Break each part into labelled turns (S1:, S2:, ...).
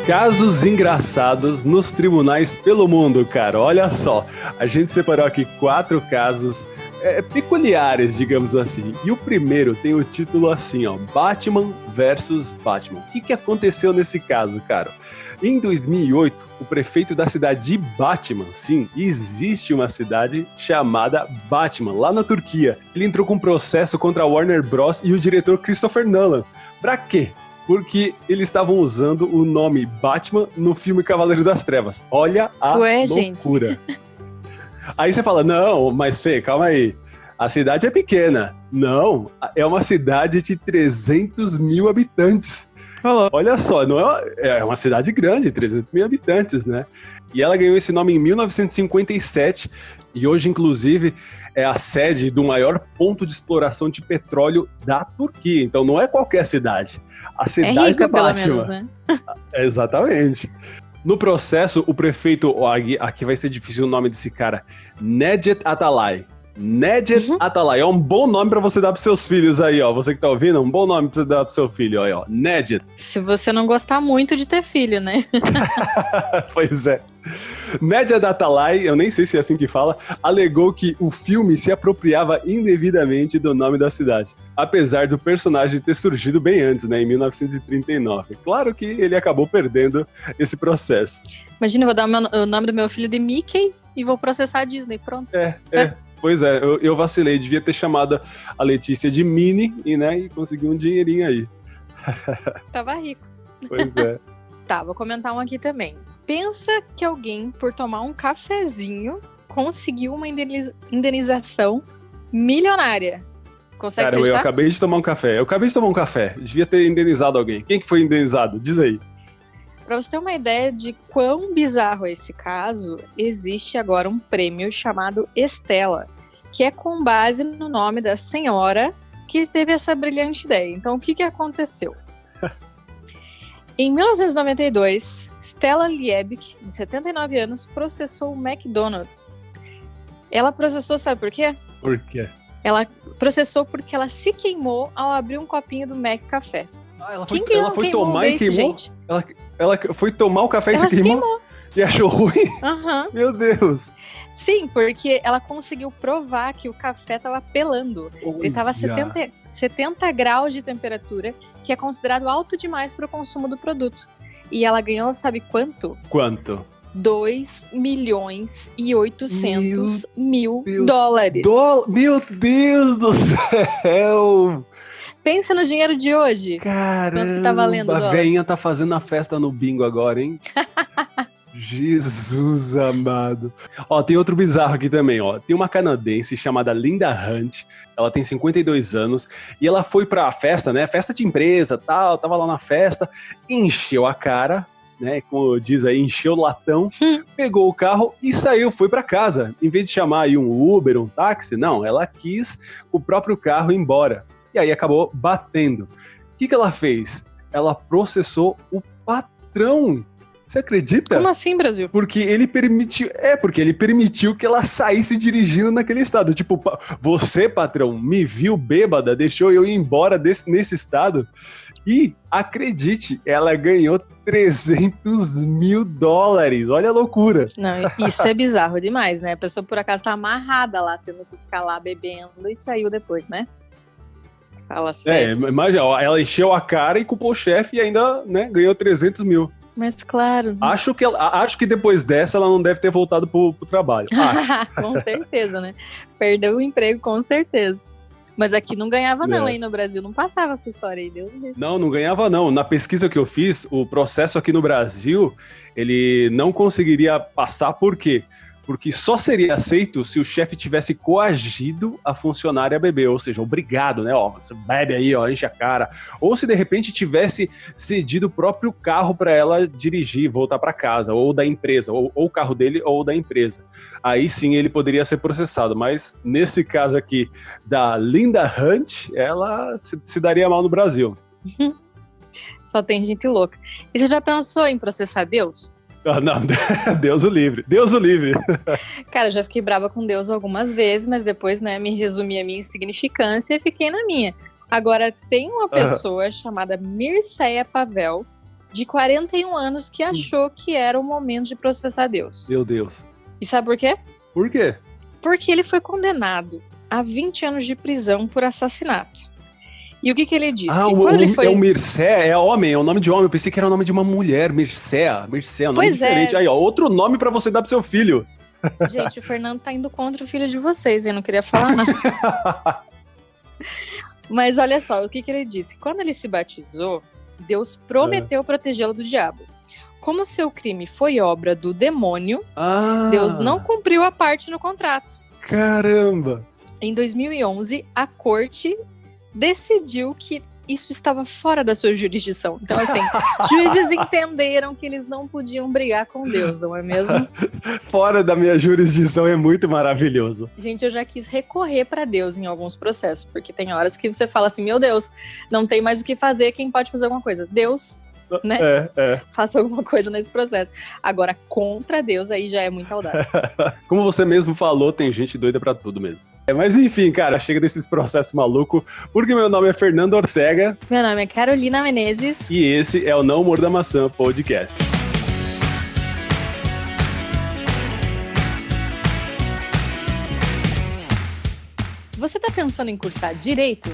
S1: Casos engraçados nos tribunais pelo mundo, cara. Olha só, a gente separou aqui 4 casos peculiares, digamos assim. E o primeiro tem o título assim, ó, Batman versus Batman. O que aconteceu nesse caso, cara? Em 2008, o prefeito da cidade de Batman, sim, existe uma cidade chamada Batman, lá na Turquia. Ele entrou com um processo contra a Warner Bros. E o diretor Christopher Nolan. Pra quê? Porque eles estavam usando o nome Batman no filme Cavaleiro das Trevas. Olha a loucura. Gente. Aí você fala, não, mas Fê, calma aí. A cidade é pequena. Não, é uma cidade de 300 mil habitantes.
S2: Olá.
S1: Olha só, não é uma cidade grande, 300 mil habitantes, né? E ela ganhou esse nome em 1957 e hoje, inclusive, é a sede do maior ponto de exploração de petróleo da Turquia. Então não é qualquer cidade. A cidade é rica, pelo menos, né? Exatamente. No processo, o prefeito, aqui vai ser difícil o nome desse cara, Necdet Atalay. Necdet Atalay, é um bom nome pra você dar pros seus filhos aí, ó. Você que tá ouvindo, um bom nome pra você dar pro seu filho, ó. Necdet.
S2: Se você não gostar muito de ter filho, né?
S1: Pois é. Necdet Atalay, eu nem sei se é assim que fala, alegou que o filme se apropriava indevidamente do nome da cidade, apesar do personagem ter surgido bem antes, né, em 1939. Claro que ele acabou perdendo esse processo.
S2: Imagina, eu vou dar o nome do meu filho de Mickey e vou processar a Disney, pronto.
S1: Pois é, eu vacilei, devia ter chamado a Letícia de Minnie e conseguir um dinheirinho aí.
S2: Tava rico.
S1: Pois é.
S2: Tá, vou comentar um aqui também. Pensa que alguém, por tomar um cafezinho, conseguiu uma indenização milionária. Consegue acreditar?
S1: Eu acabei de tomar um café. Devia ter indenizado alguém. Quem que foi indenizado? Diz aí.
S2: Para você ter uma ideia de quão bizarro é esse caso, existe agora um prêmio chamado Estela, que é com base no nome da senhora que teve essa brilhante ideia. Então, o que aconteceu? Em 1992, Stella Liebig, de 79 anos, processou o McDonald's. Ela processou, sabe por quê?
S1: Por quê?
S2: Ela processou porque ela se queimou ao abrir um copinho do Mac Café.
S1: Ela foi tomar e queimou? Gente? Ela foi tomar o café e se queimou? E achou ruim?
S2: Uhum.
S1: Meu Deus!
S2: Sim, porque ela conseguiu provar que o café estava pelando. Ele estava a 70 graus de temperatura, que é considerado alto demais para o consumo do produto. E ela ganhou, sabe quanto?
S1: Quanto?
S2: 2.800.000 dólares.
S1: Meu Deus do céu!
S2: Pensa no dinheiro de hoje.
S1: Caramba,
S2: quanto que tá valendo o dólar?
S1: A veinha tá fazendo a festa no bingo agora, hein? Jesus amado. Ó, tem outro bizarro aqui também, ó. Tem uma canadense chamada Linda Hunt. Ela tem 52 anos e ela foi pra festa, né? Festa de empresa, tal. Tava lá na festa, encheu a cara, né? Como diz aí, encheu o latão, pegou o carro e saiu, foi pra casa. Em vez de chamar aí um Uber, um táxi, não. Ela quis o próprio carro ir embora. E aí acabou batendo. O que ela fez? Ela processou o patrão. Você acredita?
S2: Como assim, Brasil?
S1: Porque ele permitiu que ela saísse dirigindo naquele estado. Tipo, você, patrão, me viu bêbada, deixou eu ir embora nesse estado. E, acredite, ela ganhou 300 mil dólares. Olha a loucura.
S2: Não, isso é bizarro demais, né? A pessoa, por acaso, tá amarrada lá, tendo que ficar lá bebendo e saiu depois, né? Fala sério.
S1: Imagina, ela encheu a cara e culpou o chefe e ainda, né, ganhou 300 mil.
S2: Mas claro.
S1: Acho que depois dessa ela não deve ter voltado pro trabalho.
S2: Com certeza, né? Perdeu o emprego, com certeza. Mas aqui não ganhava não, hein? No Brasil não passava essa história aí, Deus Deus.
S1: Não ganhava não. Na pesquisa que eu fiz, o processo aqui no Brasil, ele não conseguiria passar, por quê? Porque só seria aceito se o chefe tivesse coagido a funcionária a beber, ou seja, obrigado, né? Ó, você bebe aí, ó, enche a cara. Ou se de repente tivesse cedido o próprio carro para ela dirigir, voltar para casa, ou da empresa, ou o carro dele ou da empresa. Aí sim ele poderia ser processado, mas nesse caso aqui da Linda Hunt, ela se daria mal no Brasil.
S2: Só tem gente louca. E você já pensou em processar Deus?
S1: Não, Deus o livre. Deus o livre.
S2: Cara, eu já fiquei brava com Deus algumas vezes, mas depois, né, me resumi a minha insignificância e fiquei na minha. Agora, tem uma pessoa chamada Mircea Pavel, de 41 anos que achou que era o momento de processar Deus.
S1: Meu Deus.
S2: E sabe por quê?
S1: Por quê?
S2: Porque ele foi condenado a 20 anos de prisão por assassinato. E o que ele disse?
S1: Ah, é o Mircea, é homem, é o nome de homem. Eu pensei que era o nome de uma mulher, Mircea, é um nome diferente. Aí, ó, outro nome pra você dar pro seu filho.
S2: Gente, o Fernando tá indo contra o filho de vocês, eu não queria falar nada. Mas olha só, o que ele disse? Quando ele se batizou, Deus prometeu protegê-lo do diabo. Como seu crime foi obra do demônio, Deus não cumpriu a parte no contrato.
S1: Caramba!
S2: Em 2011, a corte decidiu que isso estava fora da sua jurisdição. Então, assim, juízes entenderam que eles não podiam brigar com Deus, não é mesmo?
S1: Fora da minha jurisdição é muito maravilhoso.
S2: Gente, eu já quis recorrer para Deus em alguns processos, porque tem horas que você fala assim, meu Deus, não tem mais o que fazer, quem pode fazer alguma coisa? Deus, né? Faça alguma coisa nesse processo. Agora, contra Deus, aí já é muita audácia.
S1: Como você mesmo falou, tem gente doida pra tudo mesmo. Mas enfim, cara, chega desses processos malucos, porque meu nome é Fernando Ortega.
S2: Meu nome é Carolina Menezes.
S1: E esse é o Não Morda Maçã Podcast.
S2: Você tá pensando em cursar Direito?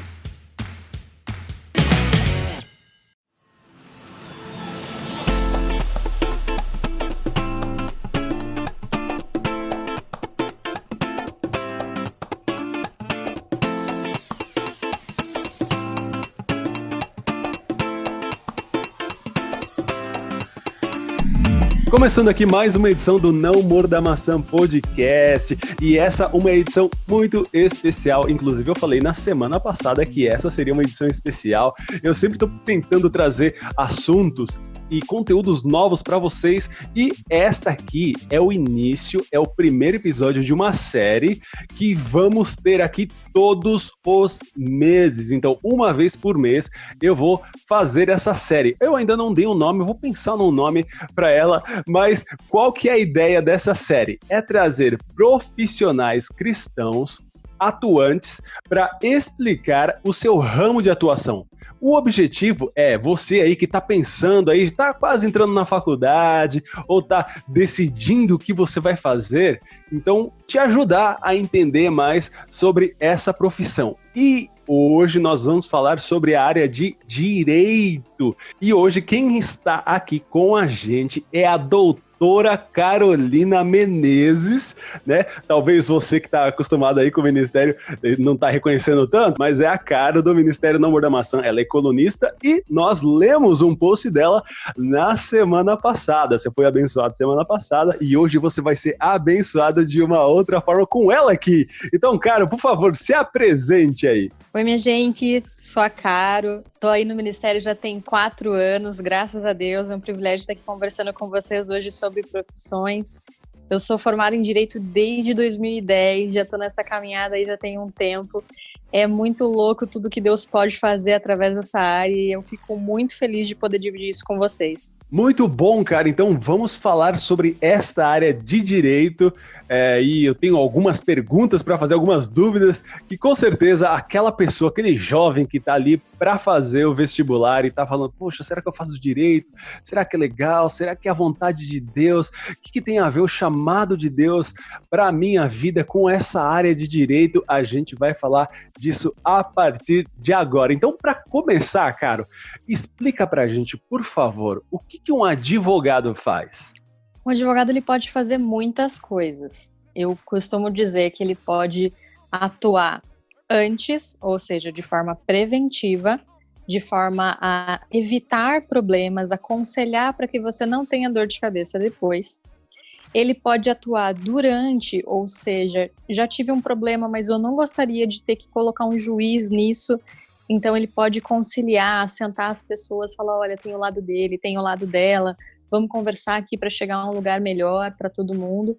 S1: Começando aqui mais uma edição do Não Morda Maçã Podcast, e essa uma edição muito especial. Inclusive eu falei na semana passada que essa seria uma edição especial. Eu sempre estou tentando trazer assuntos e conteúdos novos para vocês, e esta aqui é o início, é o primeiro episódio de uma série que vamos ter aqui todos os meses. Então, uma vez por mês eu vou fazer essa série. Eu ainda não dei um nome, eu vou pensar num nome para ela, mas qual que é a ideia dessa série? É trazer profissionais cristãos atuantes para explicar o seu ramo de atuação. O objetivo é você aí que está pensando aí, está quase entrando na faculdade ou está decidindo o que você vai fazer, então te ajudar a entender mais sobre essa profissão. E hoje nós vamos falar sobre a área de Direito. E hoje quem está aqui com a gente é a doutora Carolina Menezes, né? Talvez você que está acostumado aí com o Ministério não está reconhecendo tanto, mas é a cara do Ministério Não Morda Maçã. Ela é colunista e nós lemos um post dela na semana passada. Você foi abençoado semana passada e hoje você vai ser abençoado de uma outra forma com ela aqui. Então, Caro, por favor, se apresente aí.
S2: Oi, minha gente, sou a Caro, tô aí no Ministério já tem 4 anos, graças a Deus, é um privilégio estar aqui conversando com vocês hoje sobre profissões. Eu sou formada em Direito desde 2010, já tô nessa caminhada aí já tem um tempo. É muito louco tudo que Deus pode fazer através dessa área e eu fico muito feliz de poder dividir isso com vocês.
S1: Muito bom, cara. Então vamos falar sobre esta área de Direito. E eu tenho algumas perguntas para fazer, algumas dúvidas, que com certeza aquela pessoa, aquele jovem que está ali para fazer o vestibular e está falando, poxa, será que eu faço Direito? Será que é legal? Será que é a vontade de Deus? O que tem a ver o chamado de Deus para a minha vida com essa área de Direito? A gente vai falar disso a partir de agora. Então, para começar, Caro, explica para a gente, por favor, o que um advogado faz?
S2: Um advogado ele pode fazer muitas coisas. Eu costumo dizer que ele pode atuar antes, ou seja, de forma preventiva, de forma a evitar problemas, aconselhar para que você não tenha dor de cabeça depois. Ele pode atuar durante, ou seja, já tive um problema, mas eu não gostaria de ter que colocar um juiz nisso. Então ele pode conciliar, sentar as pessoas, falar, olha, tem o lado dele, tem o lado dela, vamos conversar aqui para chegar a um lugar melhor para todo mundo.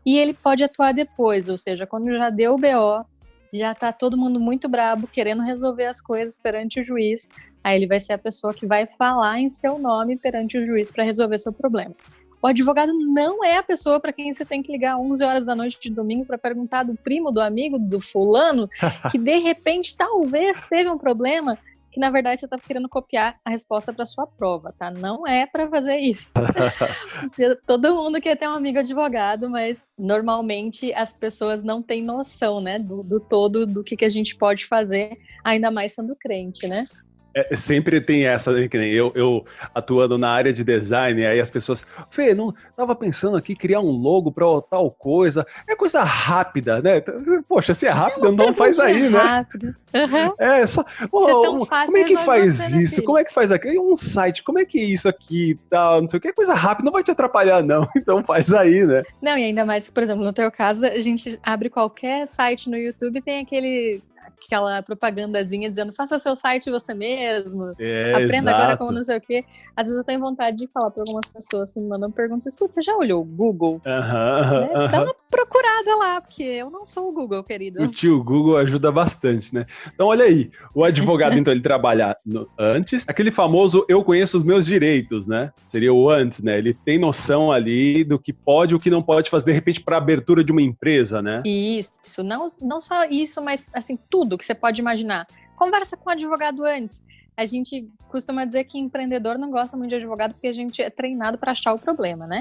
S2: E ele pode atuar depois, ou seja, quando já deu o BO, já está todo mundo muito brabo, querendo resolver as coisas perante o juiz, aí ele vai ser a pessoa que vai falar em seu nome perante o juiz para resolver seu problema. O advogado não é a pessoa para quem você tem que ligar 11 horas da noite de domingo para perguntar do primo, do amigo, do fulano, que de repente talvez teve um problema. que na verdade você está querendo copiar a resposta para sua prova, tá? Não é para fazer isso. Todo mundo quer ter um amigo advogado, mas normalmente as pessoas não têm noção, né, do todo, do que a gente pode fazer, ainda mais sendo crente, né?
S1: Sempre tem essa, né, que nem eu atuando na área de design, aí as pessoas, Fê, não tava pensando aqui criar um logo para tal coisa, é coisa rápida, né? Poxa, se é rápida, não faz aí,
S2: rápido.
S1: Né?
S2: Uhum.
S1: É só,
S2: tão fácil,
S1: como é que faz
S2: você, né,
S1: isso?
S2: filho?
S1: Como é que faz aquilo? Um site, como é que é isso aqui, tal, não sei o que, é coisa rápida, não vai te atrapalhar não, então faz aí, né?
S2: Não, e ainda mais, por exemplo, no teu caso, a gente abre qualquer site no YouTube e tem aquela propagandazinha dizendo faça seu site você mesmo, aprenda agora como não sei o quê. Às vezes eu tenho vontade de falar para algumas pessoas que me mandam perguntas, escuta, você já olhou o Google? Dá uma procurada lá, porque eu não sou o Google, querido.
S1: O tio Google ajuda bastante, né? Então olha aí, o advogado então ele trabalha antes, aquele famoso eu conheço os meus direitos, né? Seria o antes, né? Ele tem noção ali do que pode e o que não pode fazer, de repente, para abertura de uma empresa, né?
S2: Isso, não só isso, mas assim, tudo que você pode imaginar. Conversa com o advogado antes. A gente costuma dizer que empreendedor não gosta muito de advogado porque a gente é treinado para achar o problema, né?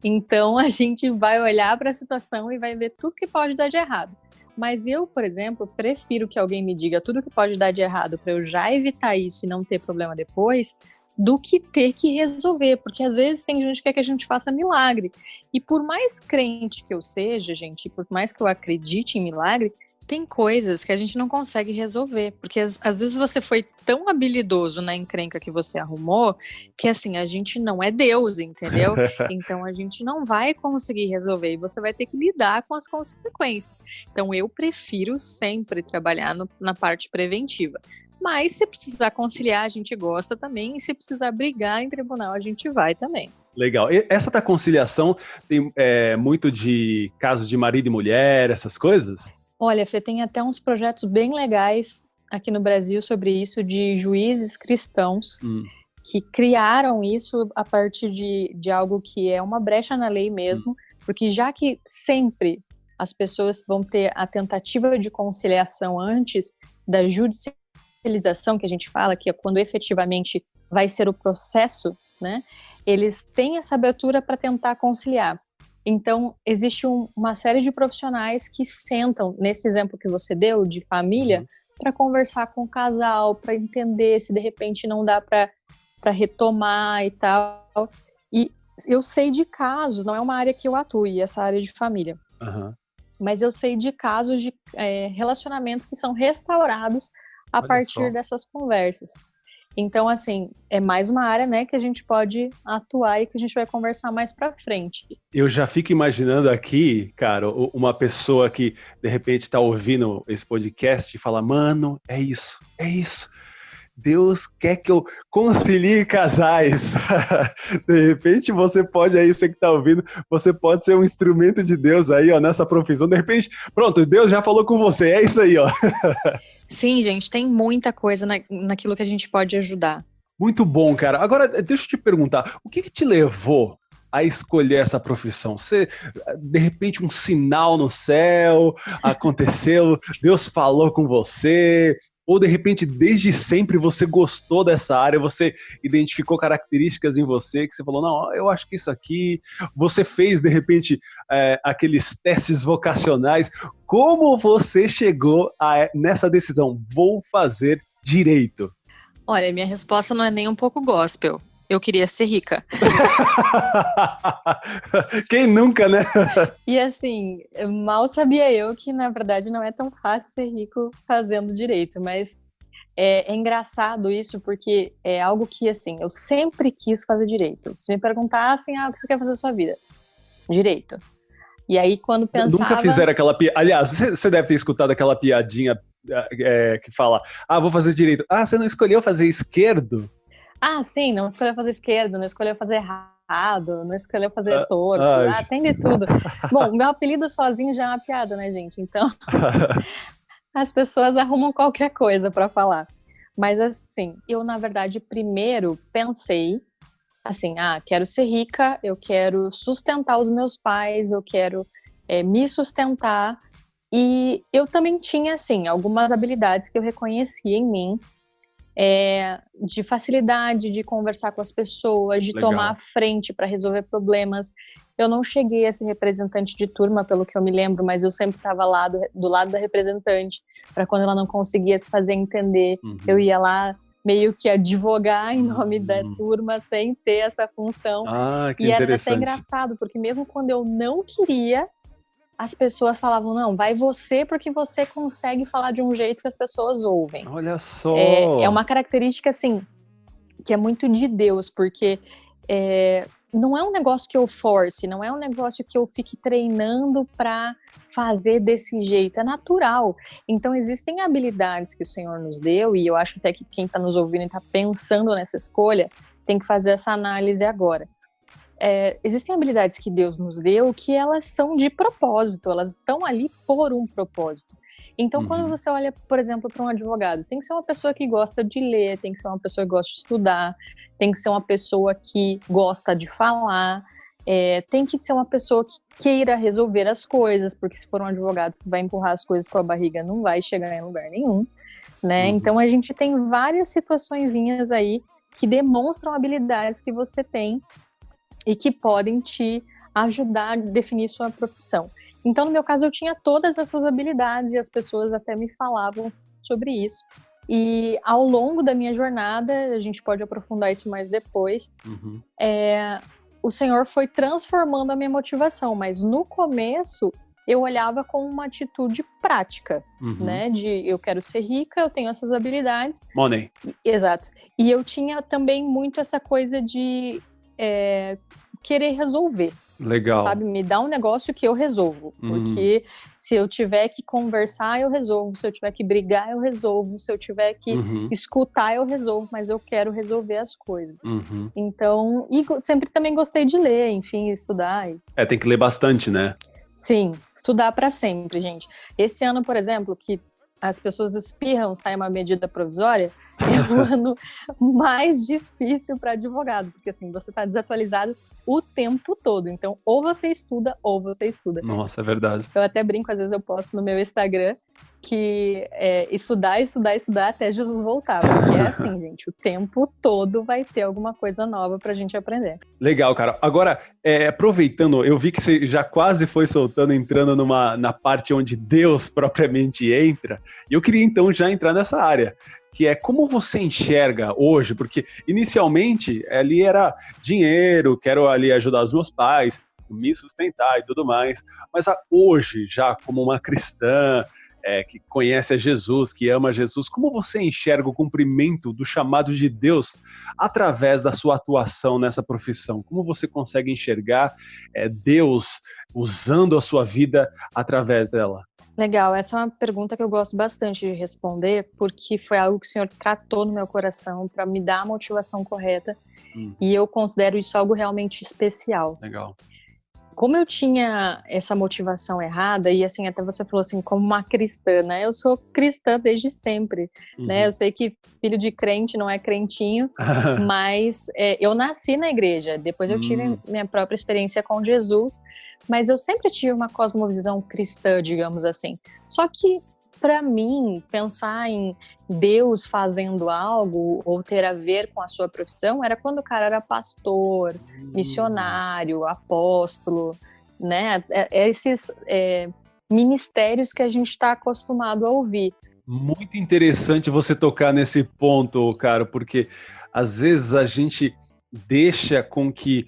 S2: Então a gente vai olhar para a situação e vai ver tudo que pode dar de errado. Mas eu, por exemplo, prefiro que alguém me diga tudo que pode dar de errado para eu já evitar isso e não ter problema depois, do que ter que resolver, porque às vezes tem gente que quer que a gente faça milagre. E por mais crente que eu seja, gente, por mais que eu acredite em milagre, tem coisas que a gente não consegue resolver, porque às vezes você foi tão habilidoso na encrenca que você arrumou, que assim, a gente não é Deus, entendeu? Então a gente não vai conseguir resolver e você vai ter que lidar com as consequências. Então eu prefiro sempre trabalhar na parte preventiva. Mas se precisar conciliar, a gente gosta também, e se precisar brigar em tribunal, a gente vai também.
S1: Legal. E essa da conciliação tem muito de casos de marido e mulher, essas coisas?
S2: Olha, Fê, tem até uns projetos bem legais aqui no Brasil sobre isso, de juízes cristãos que criaram isso a partir de algo que é uma brecha na lei mesmo, porque já que sempre as pessoas vão ter a tentativa de conciliação antes da judicialização, que a gente fala, que é quando efetivamente vai ser o processo, né? Eles têm essa abertura para tentar conciliar. Então, existe uma série de profissionais que sentam, nesse exemplo que você deu, de família, para conversar com o casal, para entender se de repente não dá para retomar e tal. E eu sei de casos, não é uma área que eu atue, essa área de família, mas eu sei de casos de relacionamentos que são restaurados a partir dessas conversas. Então, assim, é mais uma área, né, que a gente pode atuar e que a gente vai conversar mais pra frente.
S1: Eu já fico imaginando aqui, cara, uma pessoa que, de repente, tá ouvindo esse podcast e fala, mano, é isso. Deus quer que eu concilie casais. De repente, você pode aí, você que tá ouvindo, você pode ser um instrumento de Deus aí, ó, nessa profissão. De repente, pronto, Deus já falou com você, é isso aí, ó.
S2: Sim, gente, tem muita coisa naquilo que a gente pode ajudar.
S1: Muito bom, cara. Agora, deixa eu te perguntar, o que te levou a escolher essa profissão? Você, de repente, um sinal no céu aconteceu, Deus falou com você, ou de repente, desde sempre você gostou dessa área, você identificou características em você que você falou, não, eu acho que isso aqui, você fez, de repente, aqueles testes vocacionais. Como você chegou nessa decisão? Vou fazer direito.
S2: Olha, minha resposta não é nem um pouco gospel. Eu queria ser rica.
S1: Quem nunca, né?
S2: E assim, mal sabia eu que, na verdade, não é tão fácil ser rico fazendo direito, mas é engraçado isso, porque é algo que, assim, eu sempre quis fazer direito. Se me perguntassem, o que você quer fazer na sua vida? Direito. E aí, quando pensava...
S1: Nunca fizeram aquela piada... Aliás, você deve ter escutado aquela piadinha que fala, vou fazer direito. Você não escolheu fazer esquerdo?
S2: Sim, não escolheu fazer esquerdo, não escolheu fazer errado, não escolheu fazer torto, tem de tudo. Bom, meu apelido sozinho já é uma piada, né, gente? Então, as pessoas arrumam qualquer coisa para falar. Mas, assim, eu, na verdade, primeiro pensei, assim, quero ser rica, eu quero sustentar os meus pais, eu quero me sustentar. E eu também tinha, assim, algumas habilidades que eu reconhecia em mim, de facilidade de conversar com as pessoas, de
S1: Legal.
S2: tomar a frente para resolver problemas. Eu não cheguei a ser representante de turma, pelo que eu me lembro, mas eu sempre estava lá do lado da representante, para quando ela não conseguia se fazer entender, eu ia lá meio que advogar em nome da turma, sem ter essa função.
S1: Que
S2: e era até
S1: interessante.
S2: engraçado, porque mesmo quando eu não queria, as pessoas falavam, não, vai você, porque você consegue falar de um jeito que as pessoas ouvem.
S1: Olha só!
S2: É uma característica, assim, que é muito de Deus, porque não é um negócio que eu force, não é um negócio que eu fique treinando para fazer desse jeito, é natural. Então existem habilidades que o Senhor nos deu, e eu acho até que quem está nos ouvindo e está pensando nessa escolha, tem que fazer essa análise agora. Existem habilidades que Deus nos deu que elas são de propósito, elas estão ali por um propósito. Então, quando você olha, por exemplo, para um advogado, tem que ser uma pessoa que gosta de ler, tem que ser uma pessoa que gosta de estudar, tem que ser uma pessoa que gosta de falar, tem que ser uma pessoa que queira resolver as coisas, porque se for um advogado que vai empurrar as coisas com a barriga, não vai chegar em lugar nenhum, né? Então, a gente tem várias situaçõezinhas aí que demonstram habilidades que você tem e que podem te ajudar a definir sua profissão. Então, no meu caso, eu tinha todas essas habilidades e as pessoas até me falavam sobre isso. E ao longo da minha jornada, a gente pode aprofundar isso mais depois, o Senhor foi transformando a minha motivação, mas no começo eu olhava com uma atitude prática, né? De eu quero ser rica, eu tenho essas habilidades.
S1: Money.
S2: Exato. E eu tinha também muito essa coisa de querer resolver.
S1: Legal.
S2: Sabe, me dá um negócio que eu resolvo, porque se eu tiver que conversar, eu resolvo, se eu tiver que brigar, eu resolvo, se eu tiver que escutar, eu resolvo, mas eu quero resolver as coisas. Então, e sempre também gostei de ler, enfim, estudar.
S1: Tem que ler bastante, né?
S2: Sim, estudar para sempre, gente. Esse ano, por exemplo, que as pessoas espirram, sai uma medida provisória, é o ano mais difícil para advogado, porque assim, você está desatualizado o tempo todo. Então, ou você estuda, ou você estuda.
S1: Nossa, é verdade.
S2: Eu até brinco, às vezes eu posto no meu Instagram que estudar até Jesus voltar. Porque é assim, gente, o tempo todo vai ter alguma coisa nova pra gente aprender.
S1: Legal, cara. Agora, aproveitando, eu vi que você já quase foi soltando, entrando na parte onde Deus propriamente entra. E eu queria, então, já entrar nessa área, que é como você enxerga hoje, porque inicialmente ali era dinheiro, quero ali ajudar os meus pais, me sustentar e tudo mais, mas hoje, já como uma cristã, que conhece a Jesus, que ama Jesus, como você enxerga o cumprimento do chamado de Deus através da sua atuação nessa profissão? Como você consegue enxergar Deus usando a sua vida através dela?
S2: Legal, essa é uma pergunta que eu gosto bastante de responder, porque foi algo que o Senhor tratou no meu coração para me dar a motivação correta, e eu considero isso algo realmente especial.
S1: Legal.
S2: Como eu tinha essa motivação errada, e assim, até você falou assim, como uma cristã, né? Eu sou cristã desde sempre, né? Eu sei que filho de crente não é crentinho, mas eu nasci na igreja, depois eu tive minha própria experiência com Jesus, mas eu sempre tive uma cosmovisão cristã, digamos assim. Só que, para mim, pensar em Deus fazendo algo ou ter a ver com a sua profissão era quando o cara era pastor, missionário, apóstolo, né? Esses ministérios que a gente está acostumado a ouvir.
S1: Muito interessante você tocar nesse ponto, cara, porque às vezes a gente deixa com que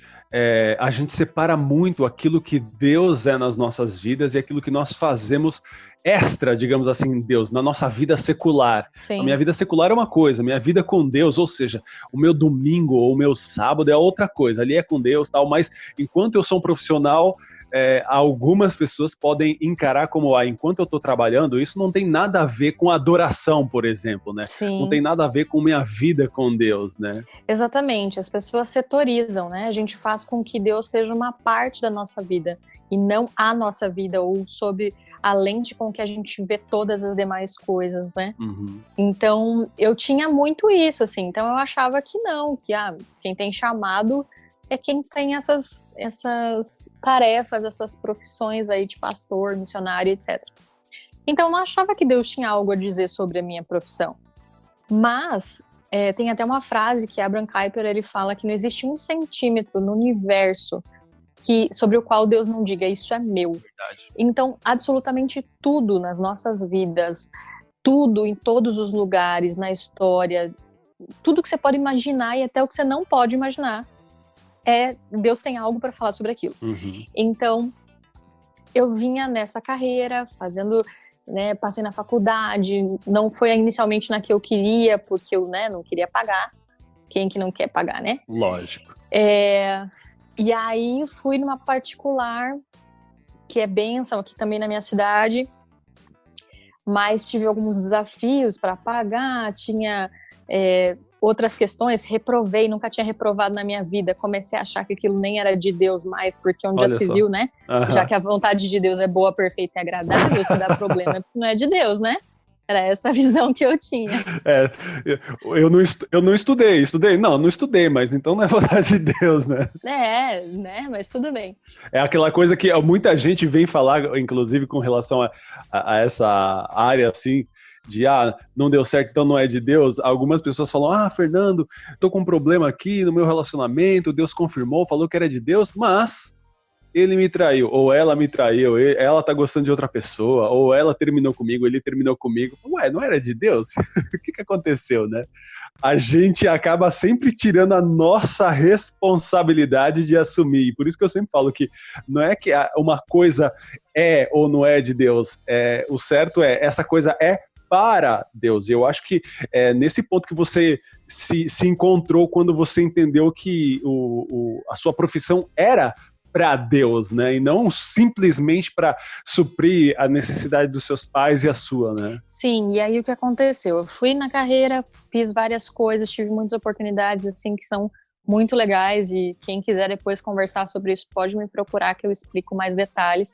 S1: a gente separa muito aquilo que Deus é nas nossas vidas e aquilo que nós fazemos extra, digamos assim, em Deus, na nossa vida secular.
S2: Sim.
S1: A minha vida secular é uma coisa, minha vida com Deus, ou seja, o meu domingo ou o meu sábado é outra coisa, ali é com Deus, tal, mas enquanto eu sou um profissional, algumas pessoas podem encarar como, enquanto eu estou trabalhando, isso não tem nada a ver com adoração, por exemplo, né?
S2: Sim.
S1: Não tem nada a ver com minha vida com Deus, né?
S2: Exatamente, as pessoas setorizam, né? A gente faz com que Deus seja uma parte da nossa vida e não a nossa vida, ou sobre a lente com que a gente vê todas as demais coisas, né? Então, eu tinha muito isso, assim, então eu achava que não, que quem tem chamado é quem tem essas tarefas, essas profissões aí de pastor, missionário, etc. Então, eu não achava que Deus tinha algo a dizer sobre a minha profissão. Mas, Tem até uma frase que Abraham Kuyper, ele fala que não existe 1 centímetro no universo sobre o qual Deus não diga, isso é meu.
S1: Verdade.
S2: Então, absolutamente tudo nas nossas vidas, tudo em todos os lugares, na história, tudo que você pode imaginar e até o que você não pode imaginar, Deus tem algo para falar sobre aquilo.
S1: Uhum.
S2: Então, eu vinha nessa carreira, fazendo, né, passei na faculdade, não foi inicialmente na que eu queria, porque eu, né, não queria pagar. Quem que não quer pagar, né?
S1: Lógico.
S2: E aí fui numa particular, que é bênção aqui também na minha cidade, mas tive alguns desafios para pagar, tinha outras questões, reprovei, nunca tinha reprovado na minha vida, comecei a achar que aquilo nem era de Deus mais, porque onde já se viu, né?
S1: Uhum.
S2: Já que a vontade de Deus é boa, perfeita e agradável, se dá problema é porque não é de Deus, né? Era essa a visão que eu tinha.
S1: Eu não estudei, não estudei, mas então não é vontade de Deus, né?
S2: Né? Mas tudo bem.
S1: É aquela coisa que muita gente vem falar, inclusive com relação a essa área, assim, de, não deu certo, então não é de Deus. Algumas pessoas falam, Fernando, tô com um problema aqui no meu relacionamento, Deus confirmou, falou que era de Deus, mas ele me traiu, ou ela me traiu, ela tá gostando de outra pessoa, ou ela terminou comigo, ele terminou comigo. Ué, não era de Deus? O que aconteceu, né? A gente acaba sempre tirando a nossa responsabilidade de assumir. E por isso que eu sempre falo que não é que uma coisa é ou não é de Deus. O certo essa coisa é para Deus. Eu acho que nesse ponto que você se encontrou quando você entendeu que a sua profissão era para Deus, né? E não simplesmente para suprir a necessidade dos seus pais e a sua, né?
S2: Sim, e aí o que aconteceu? Eu fui na carreira, fiz várias coisas, tive muitas oportunidades, assim, que são muito legais, e quem quiser depois conversar sobre isso pode me procurar que eu explico mais detalhes.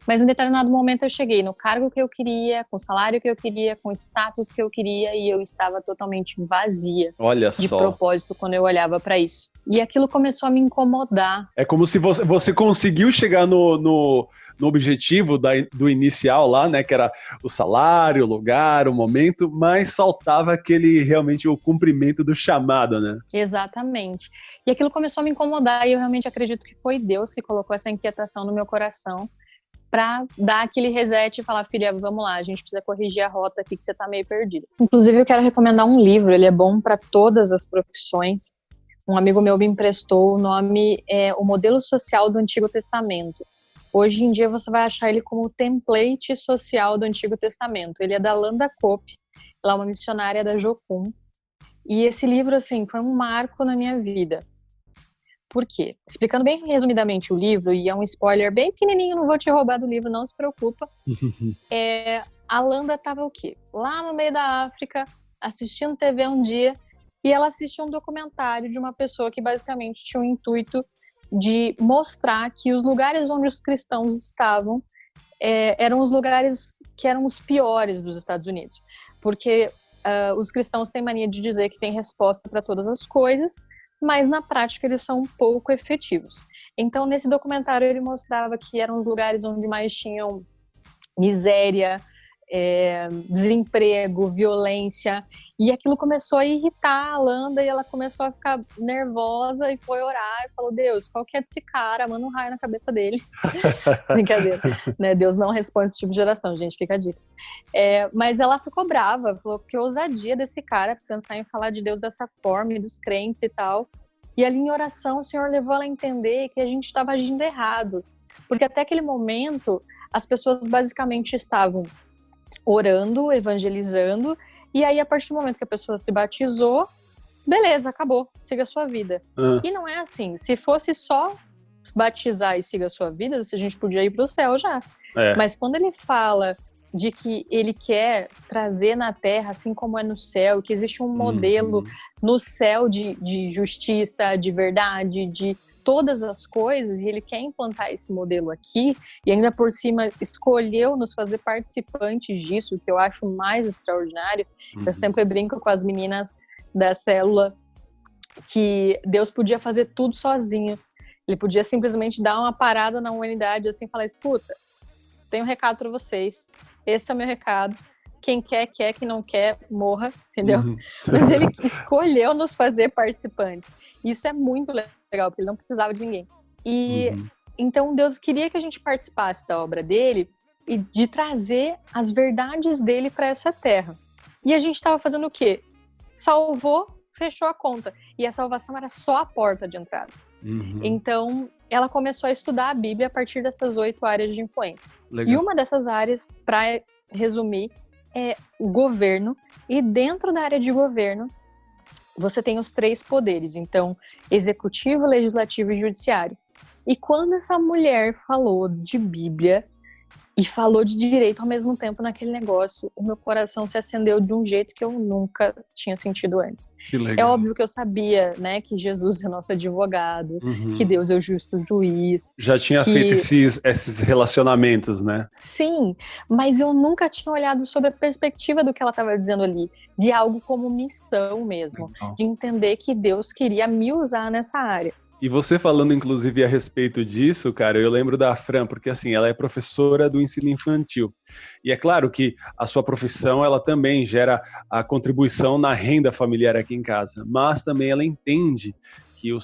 S2: Mas em determinado momento eu cheguei no cargo que eu queria, com o salário que eu queria, com o status que eu queria, e eu estava totalmente vazia de propósito quando eu olhava para isso. E aquilo começou a me incomodar.
S1: É como se você conseguiu chegar no objetivo do inicial lá, né? Que era o salário, o lugar, o momento, mas faltava realmente o cumprimento do chamado, né?
S2: Exatamente. E aquilo começou a me incomodar, e eu realmente acredito que foi Deus que colocou essa inquietação no meu coração, para dar aquele reset e falar, filha, vamos lá, a gente precisa corrigir a rota aqui que você tá meio perdida. Inclusive, eu quero recomendar um livro, ele é bom para todas as profissões. Um amigo meu me emprestou, o nome é O Modelo Social do Antigo Testamento. Hoje em dia você vai achar ele como o template social do Antigo Testamento. Ele é da Landa Cope, ela é uma missionária da Jocum. E esse livro, assim, foi um marco na minha vida. Por quê? Explicando bem resumidamente o livro, e é um spoiler bem pequenininho, não vou te roubar do livro, não se preocupa. A Landa estava o quê? Lá no meio da África, assistindo TV um dia, e ela assistiu um documentário de uma pessoa que basicamente tinha o intuito de mostrar que os lugares onde os cristãos estavam eram os lugares que eram os piores dos Estados Unidos. Porque os cristãos têm mania de dizer que tem resposta para todas as coisas, mas na prática eles são pouco efetivos. Então, nesse documentário, ele mostrava que eram os lugares onde mais tinham miséria, desemprego, violência, e aquilo começou a irritar a Landa, e ela começou a ficar nervosa e foi orar e falou, Deus, qual que é desse cara? Manda um raio na cabeça dele. Brincadeira, né? Deus não responde esse tipo de oração, gente, fica a dica. Mas ela ficou brava, falou que ousadia desse cara pensar em falar de Deus dessa forma e dos crentes e tal. E ali em oração o Senhor levou ela a entender que a gente estava agindo errado, porque até aquele momento as pessoas basicamente estavam orando, evangelizando, e aí a partir do momento que a pessoa se batizou, beleza, acabou, siga a sua vida. E não é assim, se fosse só batizar e siga a sua vida, a gente podia ir para o céu já. Mas quando ele fala de que ele quer trazer na terra, assim como é no céu, que existe um modelo no céu de justiça, de verdade, de todas as coisas, e ele quer implantar esse modelo aqui, e ainda por cima escolheu nos fazer participantes disso, que eu acho mais extraordinário. Eu sempre brinco com as meninas da célula que Deus podia fazer tudo sozinho. Ele podia simplesmente dar uma parada na humanidade, assim, falar, escuta, tenho um recado para vocês, esse é o meu recado, quem quer, quem não quer, morra, entendeu?
S1: Uhum.
S2: Mas ele escolheu nos fazer participantes. Isso é muito legal, porque ele não precisava de ninguém. E então Deus queria que a gente participasse da obra dele e de trazer as verdades dele para essa terra. E a gente estava fazendo o quê? Salvou, fechou a conta. E a salvação era só a porta de entrada. Então, ela começou a estudar a Bíblia a partir dessas 8 áreas de influência.
S1: Legal.
S2: E uma dessas áreas, para resumir, é o governo. E dentro da área de governo, você tem os 3 poderes. Então, executivo, legislativo e judiciário. E quando essa mulher falou de Bíblia e falou de direito ao mesmo tempo naquele negócio, o meu coração se acendeu de um jeito que eu nunca tinha sentido antes.
S1: Que legal.
S2: É óbvio que eu sabia, né, que Jesus é nosso advogado, que Deus é o justo juiz.
S1: Já tinha feito esses relacionamentos, né?
S2: Sim, mas eu nunca tinha olhado sobre a perspectiva do que ela estava dizendo ali, de algo como missão mesmo, de entender que Deus queria me usar nessa área.
S1: E você falando, inclusive, a respeito disso, cara, eu lembro da Fran, porque assim, ela é professora do ensino infantil. E é claro que a sua profissão, ela também gera a contribuição na renda familiar aqui em casa, mas também ela entende que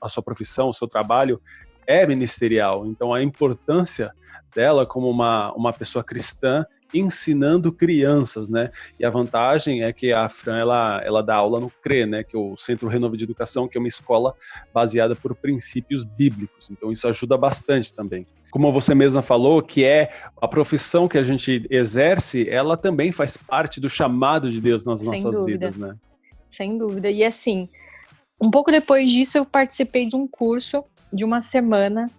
S1: a sua profissão, o seu trabalho é ministerial. Então, a importância dela como uma pessoa cristã ensinando crianças, né? E a vantagem é que a Fran, ela dá aula no CRE, né? Que é o Centro Renovo de Educação, que é uma escola baseada por princípios bíblicos. Então, isso ajuda bastante também. Como você mesma falou, que é a profissão que a gente exerce, ela também faz parte do chamado de Deus nas nossas vidas, né?
S2: Sem dúvida. E assim, um pouco depois disso, eu participei de um curso de uma semana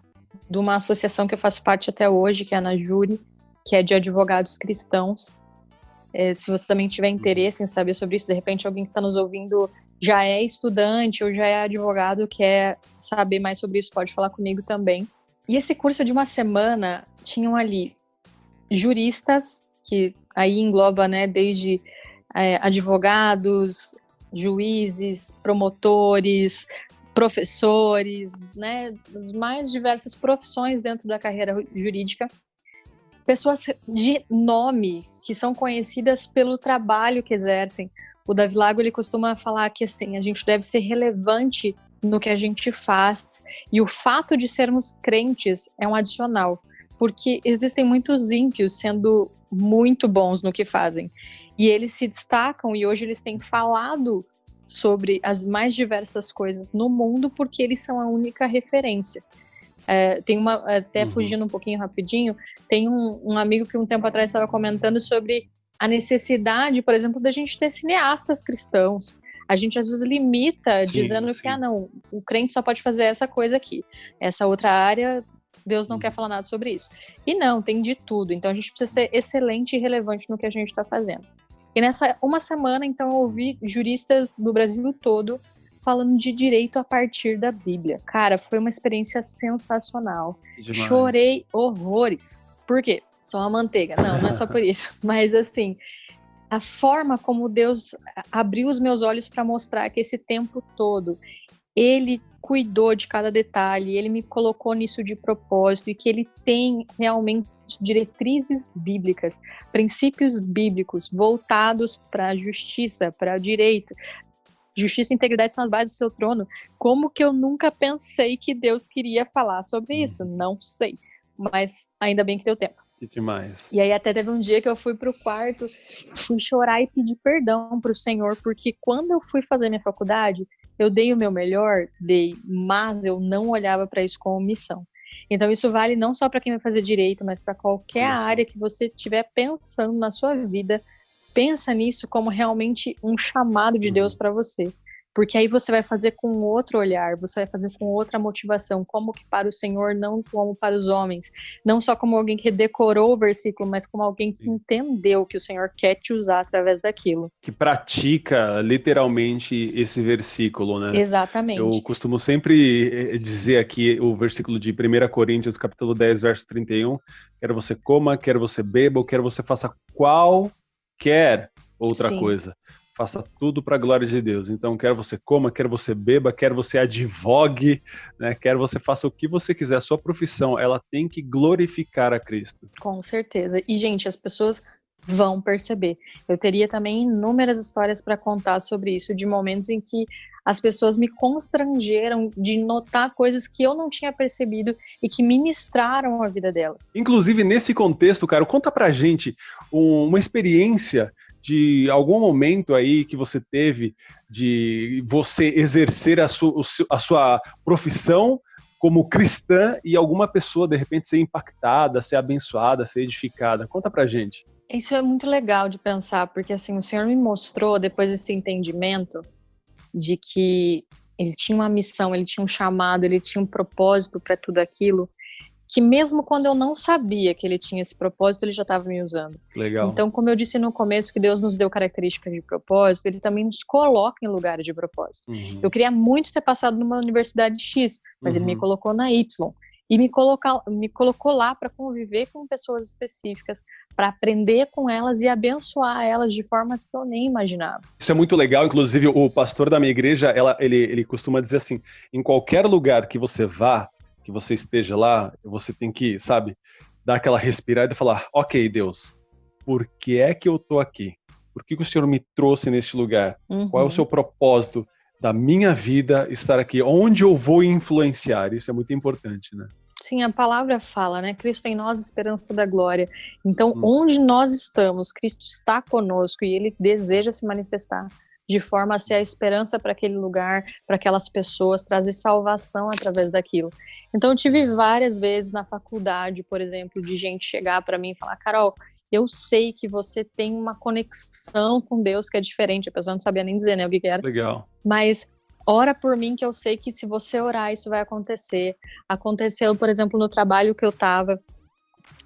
S2: de uma associação que eu faço parte até hoje, que é a Anajure, que é de advogados cristãos. Se você também tiver interesse em saber sobre isso, de repente alguém que está nos ouvindo já é estudante ou já é advogado, quer saber mais sobre isso, pode falar comigo também. E esse curso de uma semana, tinham ali juristas, que aí engloba, né, desde advogados, juízes, promotores, professores, né, as mais diversas profissões dentro da carreira jurídica, pessoas de nome que são conhecidas pelo trabalho que exercem. O Davi Lago, ele costuma falar que assim, a gente deve ser relevante no que a gente faz, e o fato de sermos crentes é um adicional, porque existem muitos ímpios sendo muito bons no que fazem, e eles se destacam, e hoje eles têm falado sobre as mais diversas coisas no mundo, porque eles são a única referência. Tem até fugindo um pouquinho rapidinho, tem um amigo que um tempo atrás estava comentando sobre a necessidade, por exemplo, da gente ter cineastas cristãos. A gente às vezes limita, dizendo que não, o crente só pode fazer essa coisa aqui, essa outra área, Deus não quer falar nada sobre isso. E não, tem de tudo. Então a gente precisa ser excelente e relevante no que a gente está fazendo. E nessa uma semana, então, eu ouvi juristas do Brasil todo falando de direito a partir da Bíblia. Cara, foi uma experiência sensacional. Demais. Chorei horrores. Por quê? Só uma manteiga. Não é só por isso. Mas, assim, a forma como Deus abriu os meus olhos para mostrar que esse tempo todo Ele cuidou de cada detalhe, Ele me colocou nisso de propósito, e que Ele tem realmente diretrizes bíblicas, princípios bíblicos voltados para a justiça, para o direito. Justiça e integridade são as bases do seu trono. Como que eu nunca pensei que Deus queria falar sobre isso? Não sei. Mas ainda bem que deu tempo.
S1: Que demais.
S2: E aí até teve um dia que eu fui pro quarto, fui chorar e pedir perdão pro Senhor, porque quando eu fui fazer minha faculdade, eu dei o meu melhor, mas eu não olhava para isso como missão. Então isso vale não só para quem vai fazer direito, mas para qualquer área que você estiver pensando na sua vida. Pensa nisso como realmente um chamado de Deus para você. Porque aí você vai fazer com outro olhar, você vai fazer com outra motivação, como que para o Senhor, não como para os homens. Não só como alguém que decorou o versículo, mas como alguém que entendeu que o Senhor quer te usar através daquilo.
S1: Que pratica literalmente esse versículo, né?
S2: Exatamente.
S1: Eu costumo sempre dizer aqui o versículo de 1 Coríntios, capítulo 10, verso 31. Quer você coma, quer você beba, ou quer você faça qualquer outra coisa. Faça tudo para a glória de Deus. Então, quer você coma, quer você beba, quer você advogue, né? Quer você faça o que você quiser. A sua profissão, ela tem que glorificar a Cristo.
S2: Com certeza. E, gente, as pessoas vão perceber. Eu teria também inúmeras histórias para contar sobre isso, de momentos em que as pessoas me constrangeram de notar coisas que eu não tinha percebido e que ministraram a vida delas.
S1: Inclusive, nesse contexto, cara, conta pra gente uma experiência de algum momento aí que você teve de você exercer a sua profissão como cristã e alguma pessoa, de repente, ser impactada, ser abençoada, ser edificada. Conta pra gente.
S2: Isso é muito legal de pensar, porque assim, o Senhor me mostrou, depois desse entendimento, de que ele tinha uma missão, ele tinha um chamado, ele tinha um propósito para tudo aquilo, que mesmo quando eu não sabia que ele tinha esse propósito, ele já estava me usando.
S1: Legal.
S2: Então, como eu disse no começo, que Deus nos deu características de propósito, ele também nos coloca em lugares de propósito. Eu queria muito ter passado numa universidade X, mas ele me colocou na Y. E me colocou lá para conviver com pessoas específicas, para aprender com elas e abençoar elas de formas que eu nem imaginava.
S1: Isso é muito legal, inclusive o pastor da minha igreja, ele costuma dizer assim, em qualquer lugar que você vá, que você esteja lá, você tem que, sabe, dar aquela respirada e falar, ok, Deus, por que é que eu tô aqui? Por que o Senhor me trouxe neste lugar? Qual é o seu propósito da minha vida estar aqui? Onde eu vou influenciar? Isso é muito importante, né?
S2: Sim, a palavra fala, né? Cristo em nós, esperança da glória. Então, onde nós estamos, Cristo está conosco e Ele deseja se manifestar de forma a ser a esperança para aquele lugar, para aquelas pessoas, trazer salvação através daquilo. Então, eu tive várias vezes na faculdade, por exemplo, de gente chegar para mim e falar, Carol, eu sei que você tem uma conexão com Deus que é diferente. A pessoa não sabia nem dizer, né, o que era.
S1: Legal.
S2: Mas ora por mim, que eu sei que se você orar, isso vai acontecer. Aconteceu, por exemplo, no trabalho que eu estava,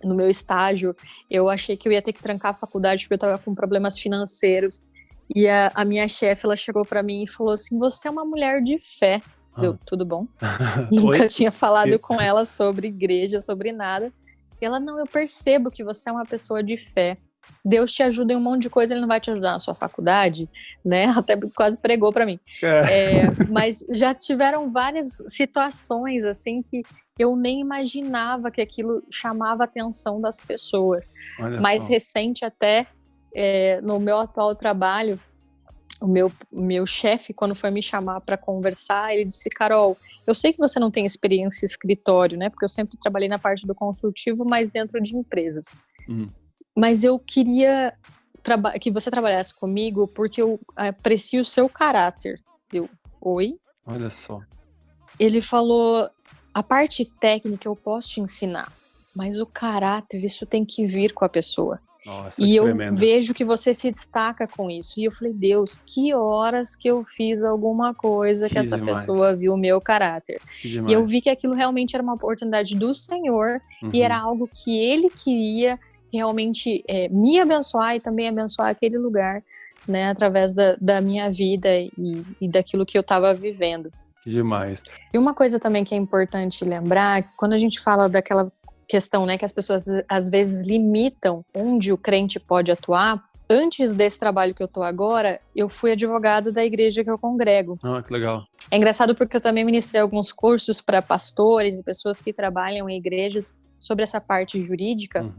S2: no meu estágio, eu achei que eu ia ter que trancar a faculdade porque eu estava com problemas financeiros. E a minha chefe, ela chegou para mim e falou assim, você é uma mulher de fé. Deu, tudo bom? Nunca tinha falado com ela sobre igreja, sobre nada. E ela, não, eu percebo que você é uma pessoa de fé. Deus te ajuda em um monte de coisa, Ele não vai te ajudar na sua faculdade, né? Até quase pregou para mim. Mas já tiveram várias situações, assim, que eu nem imaginava que aquilo chamava a atenção das pessoas. Mais recente até, no meu atual trabalho, o meu chefe, quando foi me chamar para conversar, ele disse, Carol, eu sei que você não tem experiência em escritório, né? Porque eu sempre trabalhei na parte do consultivo, mas dentro de empresas. Mas eu queria que você trabalhasse comigo porque eu aprecio o seu caráter. Eu, oi?
S1: Olha só.
S2: Ele falou, a parte técnica eu posso te ensinar, mas o caráter, isso tem que vir com a pessoa.
S1: Nossa,
S2: e eu
S1: tremendo.
S2: Vejo que você se destaca com isso. E eu falei, Deus, que horas que eu fiz alguma coisa que essa pessoa viu o meu caráter. E eu vi que aquilo realmente era uma oportunidade do Senhor e era algo que Ele queria realmente me abençoar e também abençoar aquele lugar, né, através da minha vida e daquilo que eu estava vivendo.
S1: Que demais.
S2: E uma coisa também que é importante lembrar, que quando a gente fala daquela questão, né, que as pessoas às vezes limitam onde o crente pode atuar. Antes desse trabalho que eu tô agora, eu fui advogada da igreja que eu congrego.
S1: Que legal.
S2: É engraçado porque eu também ministrei alguns cursos para pastores e pessoas que trabalham em igrejas sobre essa parte jurídica.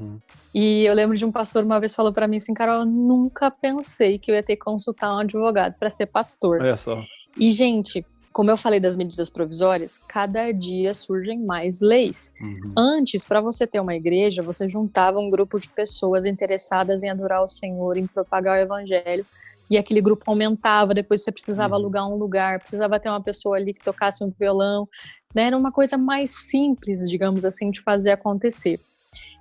S2: E eu lembro de um pastor uma vez falou para mim assim, Carol, eu nunca pensei que eu ia ter que consultar um advogado para ser pastor.
S1: Olha só.
S2: E, gente, como eu falei das medidas provisórias, cada dia surgem mais leis. Antes, para você ter uma igreja, você juntava um grupo de pessoas interessadas em adorar o Senhor, em propagar o evangelho, e aquele grupo aumentava, depois você precisava alugar um lugar, precisava ter uma pessoa ali que tocasse um violão, né? Era uma coisa mais simples, digamos assim, de fazer acontecer.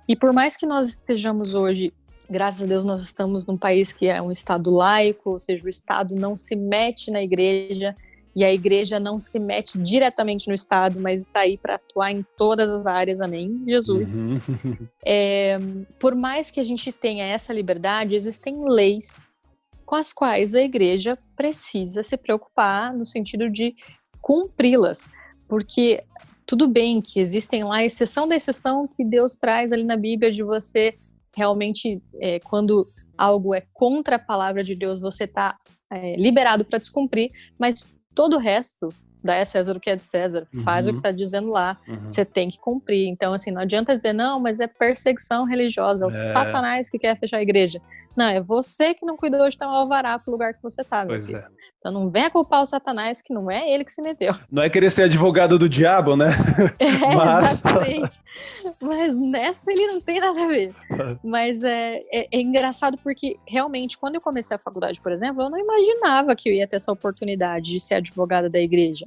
S2: E por mais que nós estejamos hoje, graças a Deus, nós estamos num país que é um estado laico, ou seja, o estado não se mete na igreja, e a igreja não se mete diretamente no Estado, mas está aí para atuar em todas as áreas, amém, Jesus. Por mais que a gente tenha essa liberdade, existem leis com as quais a igreja precisa se preocupar no sentido de cumpri-las, porque tudo bem que existem lá exceção da exceção que Deus traz ali na Bíblia de você realmente, quando algo é contra a palavra de Deus, você está liberado para descumprir, mas todo o resto, dá a César o que é de César, faz o que está dizendo lá, você tem que cumprir. Então, assim, não adianta dizer, não, mas é perseguição religiosa, é o Satanás que quer fechar a igreja. Não, é você que não cuidou de dar um alvará pro lugar que você tá, meu filho. Então não venha culpar o Satanás, que não é ele que se meteu.
S1: Não é querer ser advogado do diabo, né?
S2: Exatamente. Mas nessa ele não tem nada a ver. Mas é engraçado porque, realmente, quando eu comecei a faculdade, por exemplo, eu não imaginava que eu ia ter essa oportunidade de ser advogada da igreja.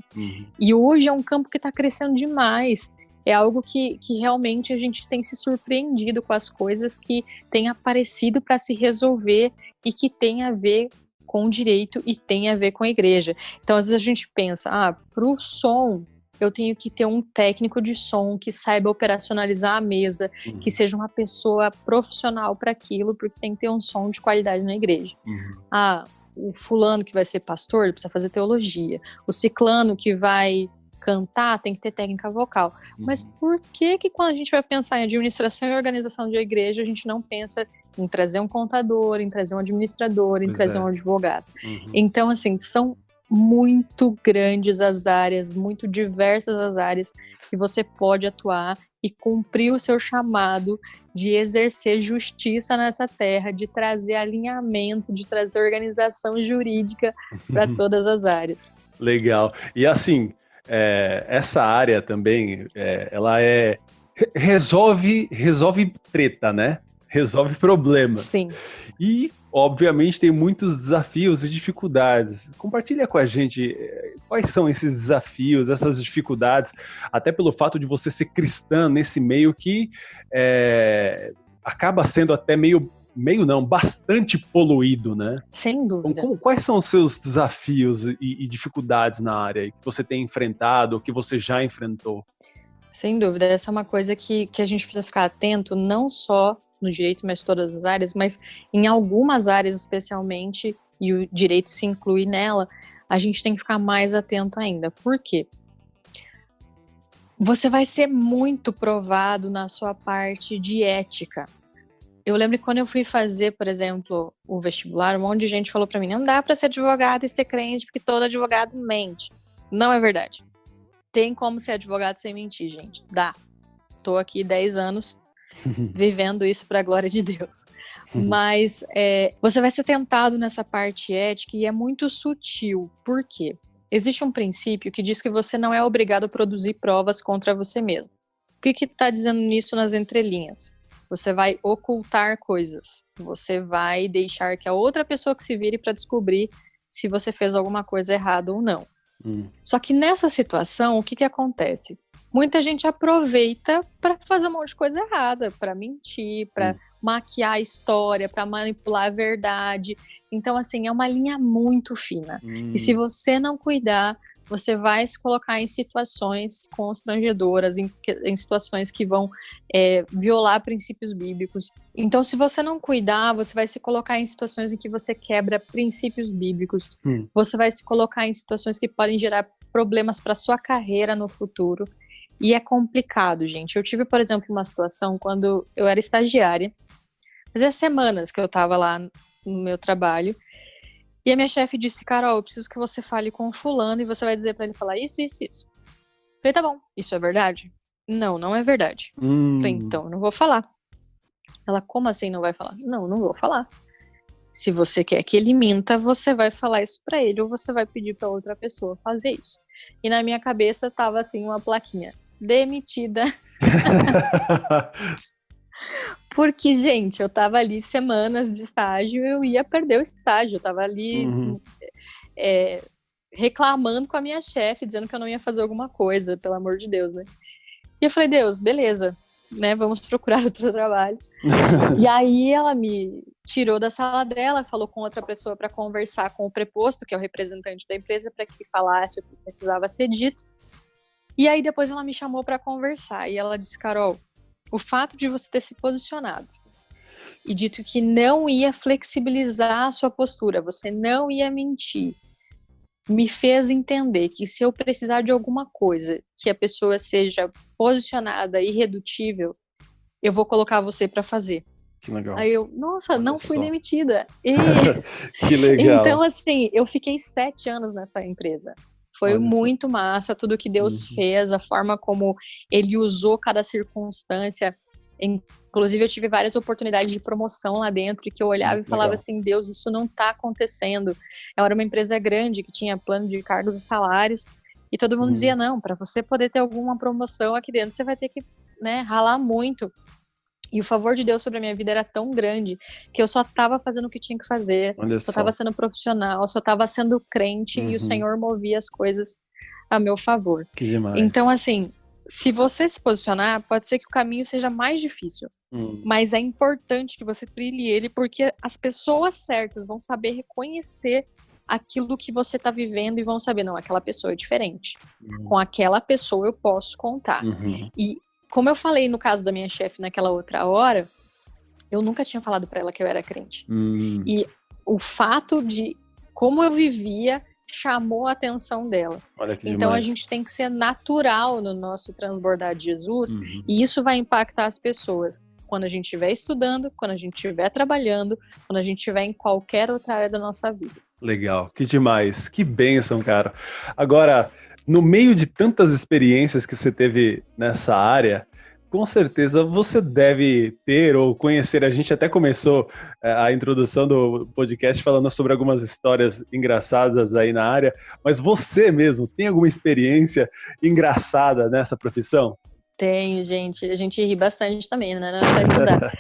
S2: E hoje é um campo que está crescendo demais. É algo que realmente a gente tem se surpreendido com as coisas que têm aparecido para se resolver e que tem a ver com o direito e tem a ver com a igreja. Então, às vezes a gente pensa, para o som, eu tenho que ter um técnico de som que saiba operacionalizar a mesa, que seja uma pessoa profissional para aquilo, porque tem que ter um som de qualidade na igreja. O fulano que vai ser pastor, ele precisa fazer teologia. O ciclano que vai cantar tem que ter técnica vocal. Mas por que quando a gente vai pensar em administração e organização de igreja, a gente não pensa em trazer um contador, em trazer um administrador, em trazer um advogado? Então, assim, são muito grandes as áreas, muito diversas as áreas que você pode atuar e cumprir o seu chamado de exercer justiça nessa terra, de trazer alinhamento, de trazer organização jurídica para todas as áreas.
S1: Legal. E assim, essa área também, ela resolve treta, né? Resolve problemas.
S2: Sim.
S1: E, obviamente, tem muitos desafios e dificuldades. Compartilha com a gente quais são esses desafios, essas dificuldades, até pelo fato de você ser cristã nesse meio que acaba sendo até bastante poluído, né?
S2: Sem dúvida.
S1: Então, quais são os seus desafios e dificuldades na área que você tem enfrentado, ou que você já enfrentou?
S2: Sem dúvida, essa é uma coisa que a gente precisa ficar atento, não só no direito, mas todas as áreas, mas em algumas áreas especialmente, e o direito se inclui nela, a gente tem que ficar mais atento ainda. Por quê? Você vai ser muito provado na sua parte de ética. Eu lembro que quando eu fui fazer, por exemplo, o vestibular, um monte de gente falou pra mim, não dá pra ser advogado e ser crente, porque todo advogado mente. Não é verdade. Tem como ser advogado sem mentir, gente. Dá. Tô aqui 10 anos vivendo isso para a glória de Deus. Mas você vai ser tentado nessa parte ética e é muito sutil. Por quê? Existe um princípio que diz que você não é obrigado a produzir provas contra você mesmo. O que está dizendo nisso nas entrelinhas? Você vai ocultar coisas. Você vai deixar que a outra pessoa que se vire para descobrir se você fez alguma coisa errada ou não. Só que nessa situação, o que acontece? Muita gente aproveita para fazer um monte de coisa errada, para mentir, para maquiar a história, para manipular a verdade. Então, assim, é uma linha muito fina. E se você não cuidar, você vai se colocar em situações constrangedoras, em situações que vão violar princípios bíblicos. Então, se você não cuidar, você vai se colocar em situações em que você quebra princípios bíblicos. Você vai se colocar em situações que podem gerar problemas para sua carreira no futuro. E é complicado, gente. Eu tive, por exemplo, uma situação quando eu era estagiária. Fazia semanas que eu estava lá no meu trabalho. E a minha chefe disse, Carol, eu preciso que você fale com o fulano e você vai dizer para ele falar isso, isso, isso. Falei, tá bom, isso é verdade? Não, não é verdade. Falei, então, eu não vou falar. Ela, como assim não vai falar? Não, não vou falar. Se você quer que ele minta, você vai falar isso para ele ou você vai pedir para outra pessoa fazer isso. E na minha cabeça tava assim uma plaquinha, demitida. Porque, gente, eu tava ali semanas de estágio, eu ia perder o estágio, eu tava ali reclamando com a minha chefe, dizendo que eu não ia fazer alguma coisa, pelo amor de Deus, né? E eu falei, Deus, beleza, né, vamos procurar outro trabalho. E aí ela me tirou da sala dela, falou com outra pessoa para conversar com o preposto, que é o representante da empresa, para que falasse o que precisava ser dito. E aí depois ela me chamou para conversar, e ela disse, Carol, o fato de você ter se posicionado e dito que não ia flexibilizar a sua postura, você não ia mentir, me fez entender que se eu precisar de alguma coisa que a pessoa seja posicionada, irredutível, eu vou colocar você para fazer.
S1: Que legal.
S2: Aí eu, nossa, olha, não fui demitida. E...
S1: Que legal.
S2: Então, assim, eu fiquei 7 anos nessa empresa. Foi
S1: Olha só.
S2: muito massa tudo que Deus fez, a forma como ele usou cada circunstância. Inclusive, eu tive várias oportunidades de promoção lá dentro e que eu olhava e falava
S1: Legal.
S2: assim, Deus, isso não tá acontecendo. Era uma empresa grande que tinha plano de cargos e salários e todo mundo dizia, não, para você poder ter alguma promoção aqui dentro, você vai ter que, né, ralar muito. E o favor de Deus sobre a minha vida era tão grande que eu só estava fazendo o que tinha que fazer,
S1: Olha
S2: só estava
S1: só.
S2: sendo profissional, só estava sendo crente e o Senhor movia as coisas a meu favor.
S1: Que demais.
S2: Então, assim, se você se posicionar, pode ser que o caminho seja mais difícil, mas é importante que você trilhe ele, porque as pessoas certas vão saber reconhecer aquilo que você está vivendo e vão saber, não, aquela pessoa é diferente. Com aquela pessoa eu posso contar. E como eu falei no caso da minha chefe naquela outra hora, eu nunca tinha falado para ela que eu era crente. E o fato de como eu vivia chamou a atenção dela.
S1: Olha que
S2: então
S1: demais.
S2: A gente tem que ser natural no nosso transbordar de Jesus e isso vai impactar as pessoas. Quando a gente estiver estudando, quando a gente estiver trabalhando, quando a gente estiver em qualquer outra área da nossa vida.
S1: Legal, que demais, que bênção, cara. Agora, no meio de tantas experiências que você teve nessa área, com certeza você deve ter ou conhecer, a gente até começou a introdução do podcast falando sobre algumas histórias engraçadas aí na área, mas você mesmo tem alguma experiência engraçada nessa profissão?
S2: Tenho, gente. A gente ri bastante também, né? Não é só estudar.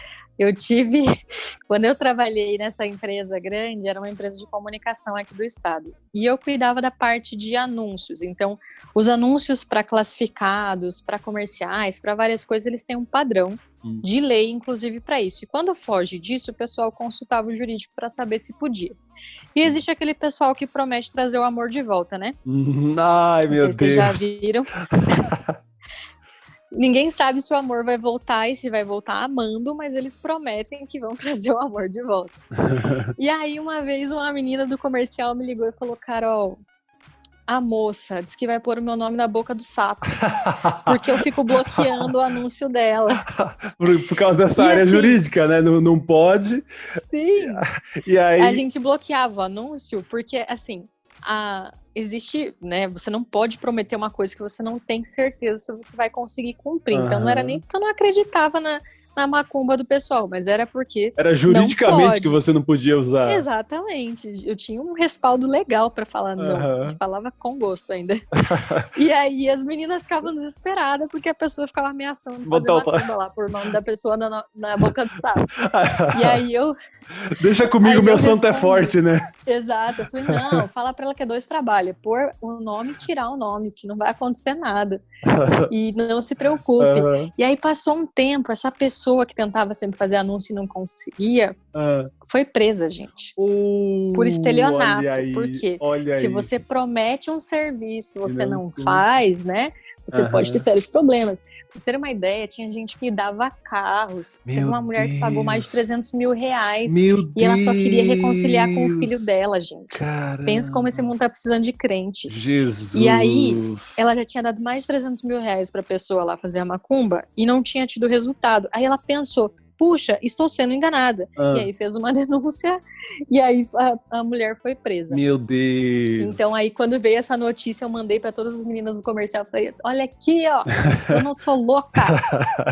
S2: Quando eu trabalhei nessa empresa grande, era uma empresa de comunicação aqui do estado. E eu cuidava da parte de anúncios. Então, os anúncios para classificados, para comerciais, para várias coisas, eles têm um padrão de lei, inclusive, para isso. E quando foge disso, o pessoal consultava o jurídico para saber se podia. E existe aquele pessoal que promete trazer o amor de volta, né?
S1: Ai, meu Deus.
S2: Não sei se vocês já viram. Ninguém sabe se o amor vai voltar e se vai voltar amando, mas eles prometem que vão trazer o amor de volta. E aí, uma vez, uma menina do comercial me ligou e falou, Carol, a moça disse que vai pôr o meu nome na boca do sapo, porque eu fico bloqueando o anúncio dela.
S1: Por causa dessa área
S2: assim,
S1: jurídica, né? Não pode.
S2: Sim.
S1: E aí...
S2: A gente bloqueava o anúncio porque, assim, existe, né? Você não pode prometer uma coisa que você não tem certeza se você vai conseguir cumprir. Então, não era nem porque eu não acreditava na macumba do pessoal, mas era porque
S1: era juridicamente que você não podia usar.
S2: Exatamente. Eu tinha um respaldo legal para falar não. E falava com gosto ainda. E aí as meninas ficavam desesperadas porque a pessoa ficava ameaçando fazer macumba lá por nome da pessoa na boca do sapo. E aí eu...
S1: Deixa comigo, meu santo é forte, né?
S2: Exato. Eu falei, não, fala pra ela que é 2 trabalhos. Pôr o nome e tirar o nome, que não vai acontecer nada. E não se preocupe. E aí passou um tempo, essa pessoa que tentava sempre fazer anúncio e não conseguia, foi presa, gente. Por estelionato. Porque se você promete um serviço, você não faz, né? Você pode ter sérios problemas. Pra você ter uma ideia, tinha gente que dava carros. Teve uma mulher que pagou mais de 300 mil reais. E ela só queria reconciliar com o filho dela, gente.
S1: Caramba.
S2: Pensa como esse mundo tá precisando de crente.
S1: Jesus.
S2: E aí, ela já tinha dado mais de 300 mil reais pra pessoa lá fazer a macumba e não tinha tido resultado. Aí ela pensou, puxa, estou sendo enganada. E aí fez uma denúncia e aí a mulher foi presa.
S1: Meu Deus.
S2: Então aí quando veio essa notícia eu mandei para todas as meninas do comercial, falei, olha aqui, ó, eu não sou louca,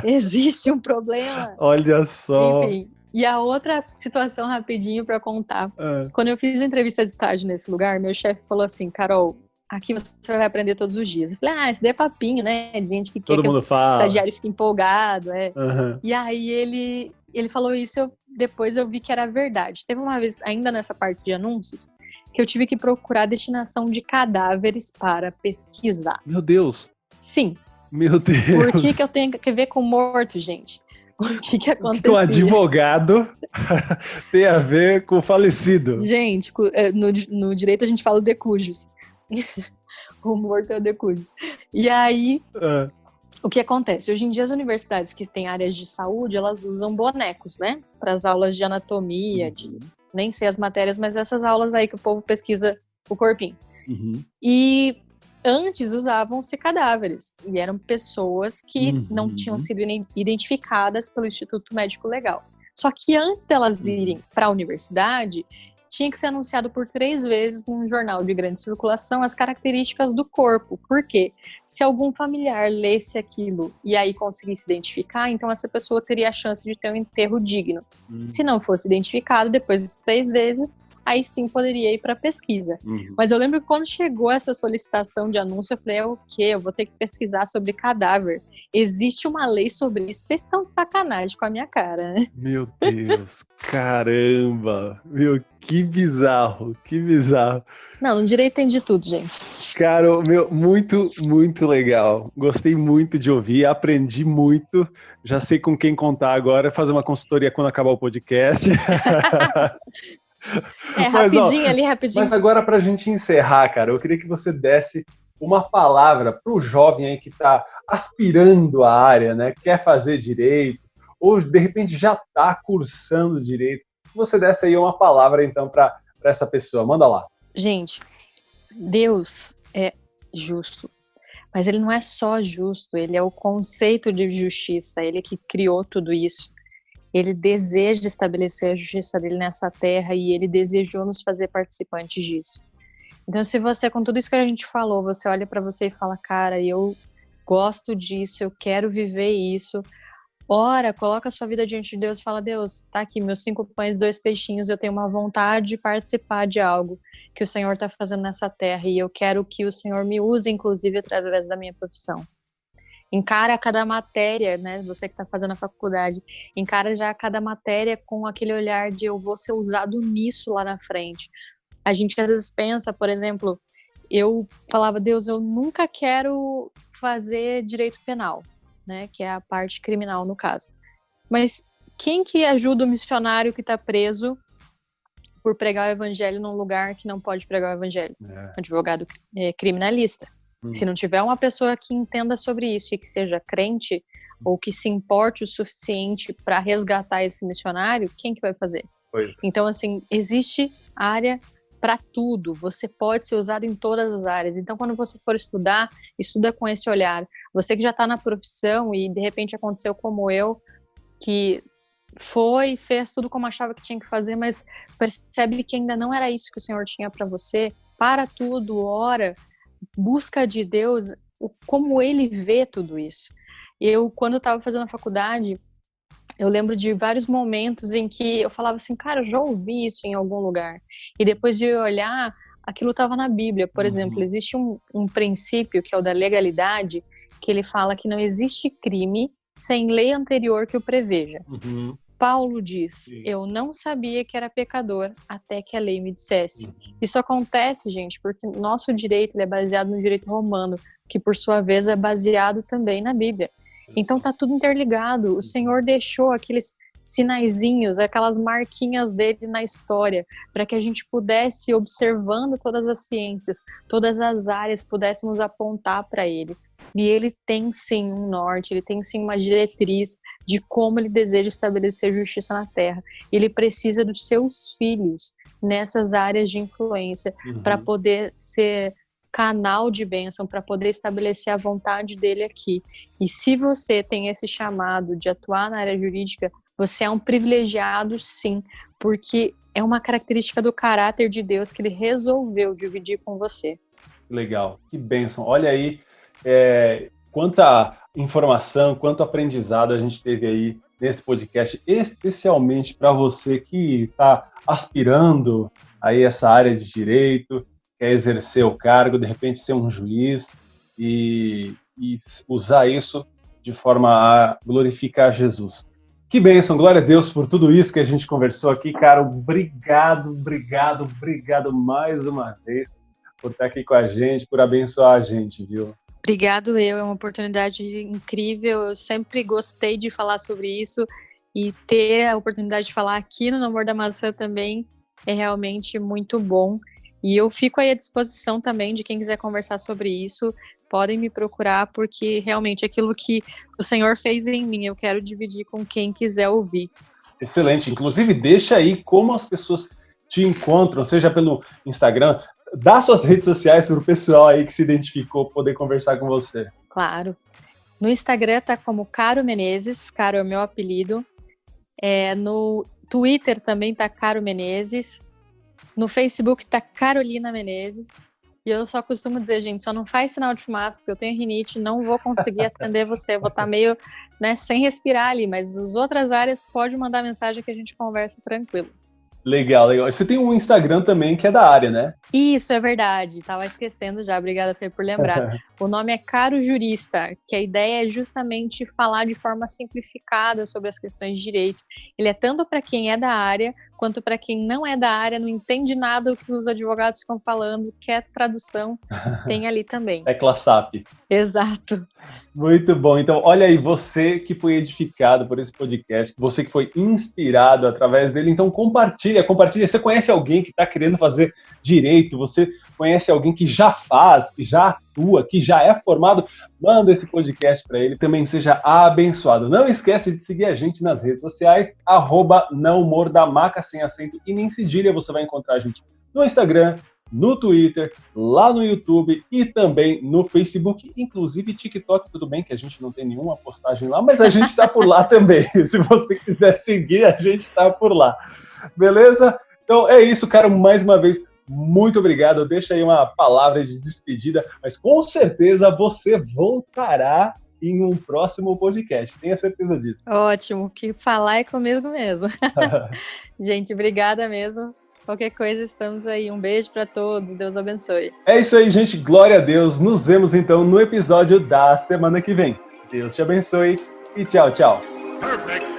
S2: existe um problema.
S1: Olha só.
S2: Enfim, e a outra situação rapidinho para contar. Quando eu fiz a entrevista de estágio nesse lugar, meu chefe falou assim, Carol, aqui você vai aprender todos os dias. Eu falei, isso daí é papinho, né? De gente que
S1: todo
S2: quer
S1: mundo
S2: que
S1: fala.
S2: O estagiário fique empolgado, E aí ele falou isso, depois eu vi que era verdade. Teve uma vez, ainda nessa parte de anúncios, que eu tive que procurar destinação de cadáveres para pesquisar.
S1: Meu Deus.
S2: Sim.
S1: Meu Deus.
S2: Por que eu tenho que ver com morto, gente? O que aconteceu?
S1: Que o advogado tem a ver com o falecido.
S2: Gente, no direito a gente fala decujus. O morto é o decujus. E aí, o que acontece? Hoje em dia as universidades que têm áreas de saúde, elas usam bonecos, né? Para as aulas de anatomia, nem sei as matérias, mas essas aulas aí que o povo pesquisa o corpinho. E antes usavam-se cadáveres. E eram pessoas que não tinham sido identificadas pelo Instituto Médico Legal. Só que antes delas irem para a universidade, tinha que ser anunciado por 3 vezes num jornal de grande circulação as características do corpo. Por quê? Se algum familiar lesse aquilo e aí conseguisse identificar, então essa pessoa teria a chance de ter um enterro digno. Se não fosse identificado, depois das 3 vezes, aí sim poderia ir para pesquisa. Mas eu lembro que quando chegou essa solicitação de anúncio, eu falei, o quê? Eu vou ter que pesquisar sobre cadáver. Existe uma lei sobre isso? Vocês estão de sacanagem com a minha cara, né?
S1: Meu Deus, caramba! Meu, que bizarro, que bizarro.
S2: Não, no direito tem de tudo, gente.
S1: Cara, meu, muito, muito legal. Gostei muito de ouvir, aprendi muito. Já sei com quem contar agora, fazer uma consultoria quando acabar o podcast.
S2: Rapidinho.
S1: Mas agora, para a gente encerrar, cara, eu queria que você desse uma palavra para o jovem aí que está aspirando a área, né? Quer fazer direito, ou de repente já está cursando direito. Que você desse aí uma palavra, então, para essa pessoa. Manda lá.
S2: Gente, Deus é justo. Mas ele não é só justo, ele é o conceito de justiça, ele que criou tudo isso. Ele deseja estabelecer a justiça dele nessa terra e ele desejou nos fazer participantes disso. Então, se você, com tudo isso que a gente falou, você olha para você e fala, cara, eu gosto disso, eu quero viver isso, ora, coloca a sua vida diante de Deus e fala, Deus, tá aqui meus 5 pães, 2 peixinhos, eu tenho uma vontade de participar de algo que o Senhor está fazendo nessa terra e eu quero que o Senhor me use, inclusive, através da minha profissão. Encara cada matéria, né? Você que está fazendo a faculdade, encara já cada matéria com aquele olhar de eu vou ser usado nisso lá na frente. A gente às vezes pensa, por exemplo, eu falava, Deus, eu nunca quero fazer direito penal, né? Que é a parte criminal no caso. Mas quem que ajuda o missionário que está preso por pregar o evangelho num lugar que não pode pregar o evangelho? Advogado criminalista. Se não tiver uma pessoa que entenda sobre isso e que seja crente ou que se importe o suficiente para resgatar esse missionário, quem que vai fazer? Então, assim, existe área para tudo. Você pode ser usado em todas as áreas. Então, quando você for estudar, estuda com esse olhar. Você que já está na profissão e, de repente, aconteceu como eu, que fez tudo como achava que tinha que fazer, mas percebe que ainda não era isso que o Senhor tinha para você, para tudo, ora, busca de Deus como Ele vê tudo isso. Eu, quando estava fazendo a faculdade, eu lembro de vários momentos em que eu falava assim, cara, eu já ouvi isso em algum lugar. E depois de eu olhar, aquilo estava na Bíblia. Por exemplo, existe um princípio que é o da legalidade, que ele fala que não existe crime sem lei anterior que o preveja. Paulo diz, eu não sabia que era pecador até que a lei me dissesse. Isso acontece, gente, porque nosso direito ele é baseado no direito romano, que por sua vez é baseado também na Bíblia. Então tá tudo interligado. O Senhor deixou aqueles sinaizinhos, aquelas marquinhas dele na história, para que a gente pudesse, observando todas as ciências, todas as áreas, pudéssemos apontar para ele. E ele tem sim um norte, ele tem sim uma diretriz de como ele deseja estabelecer justiça na terra. Ele precisa dos seus filhos nessas áreas de influência para poder ser canal de bênção, para poder estabelecer a vontade dele aqui. E se você tem esse chamado de atuar na área jurídica, você é um privilegiado sim, porque é uma característica do caráter de Deus que ele resolveu dividir com você.
S1: Legal, que bênção. Olha aí, quanta informação, quanto aprendizado a gente teve aí nesse podcast, especialmente para você que está aspirando aí essa área de direito, quer exercer o cargo, de repente ser um juiz e usar isso de forma a glorificar Jesus. Que bênção, glória a Deus por tudo isso que a gente conversou aqui, cara. Obrigado mais uma vez por estar aqui com a gente, por abençoar a gente, viu?
S2: Obrigado, é uma oportunidade incrível. Eu sempre gostei de falar sobre isso e ter a oportunidade de falar aqui no Namor da Maçã também é realmente muito bom. E eu fico aí à disposição também de quem quiser conversar sobre isso. Podem me procurar, porque realmente aquilo que o Senhor fez em mim, eu quero dividir com quem quiser ouvir.
S1: Excelente. Inclusive, deixa aí como as pessoas te encontram, seja pelo Instagram. Dá suas redes sociais para o pessoal aí que se identificou poder conversar com você.
S2: Claro. No Instagram tá como Caro Menezes, Caro é o meu apelido. No Twitter também tá Caro Menezes. No Facebook tá Carolina Menezes. E eu só costumo dizer, gente, só não faz sinal de fumaça, porque eu tenho rinite, não vou conseguir atender você. Eu vou estar meio, sem respirar ali, mas as outras áreas pode mandar mensagem que a gente conversa tranquilo.
S1: Legal. Você tem um Instagram também que é da área, né?
S2: Isso, é verdade. Tava esquecendo já, obrigada, Fê, por lembrar. O nome é Caro Jurista, que a ideia é justamente falar de forma simplificada sobre as questões de direito. Ele é tanto para quem é da área, quanto para quem não é da área, não entende nada do que os advogados ficam falando, quer tradução, tem ali também.
S1: É ClaSap.
S2: Exato.
S1: Muito bom. Então, olha aí, você que foi edificado por esse podcast, você que foi inspirado através dele, então compartilha. Você conhece alguém que está querendo fazer direito, você conhece alguém que já faz, que já atua, que já é formado, manda esse podcast para ele, também seja abençoado. Não esquece de seguir a gente nas redes sociais, @naohumordamaca, sem acento e nem cedilha, você vai encontrar a gente no Instagram, no Twitter, lá no YouTube e também no Facebook, inclusive TikTok, tudo bem que a gente não tem nenhuma postagem lá, mas a gente está por lá também. Se você quiser seguir, a gente está por lá. Beleza? Então é isso, cara, mais uma vez, muito obrigado. Deixa aí uma palavra de despedida, mas com certeza você voltará em um próximo podcast, tenha certeza disso.
S2: Ótimo, que falar é comigo mesmo. Gente, obrigada mesmo. Qualquer coisa, estamos aí. Um beijo para todos. Deus abençoe.
S1: É isso aí, gente. Glória a Deus. Nos vemos, então, no episódio da semana que vem. Deus te abençoe e tchau, tchau. Perfect.